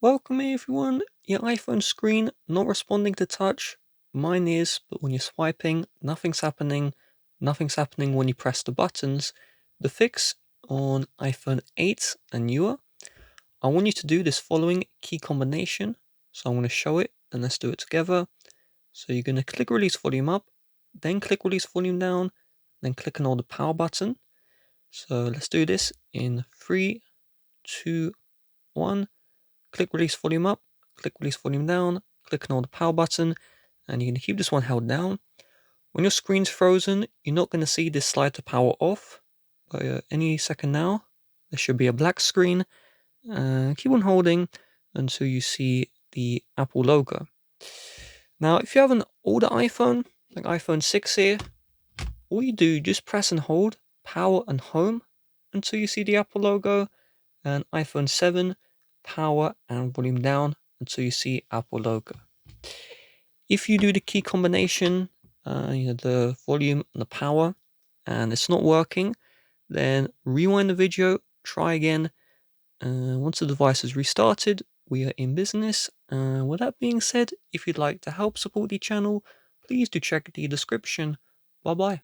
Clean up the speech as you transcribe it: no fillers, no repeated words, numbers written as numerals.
Welcome everyone. Your iPhone screen not responding to touch. Mine is, but when you're swiping, nothing's happening. Nothing's happening when you press the buttons. The fix on iPhone 8 and newer. I want you to do this following key combination. So I'm going to show it and let's do it together. So you're going to click release volume up, then click release volume down, then click on the power button. So let's do this in 3, 2, 1. Click release volume up, click release volume down, click on the power button, and you're going to keep this one held down. When your screen's frozen, you're not going to see this slide to power off. But any second now, there should be a black screen. Keep on holding until you see the Apple logo. Now, if you have an older iPhone, like iPhone 6 here, all you do, just press and hold power and home until you see the Apple logo, and iPhone 7, power and volume down until you see Apple logo. If you do the key combination, the volume and the power, and it's not working, then rewind the video, try again. Once the device is restarted, we are in business. With that being said, if you'd like to help support the channel, please do check the description. Bye bye.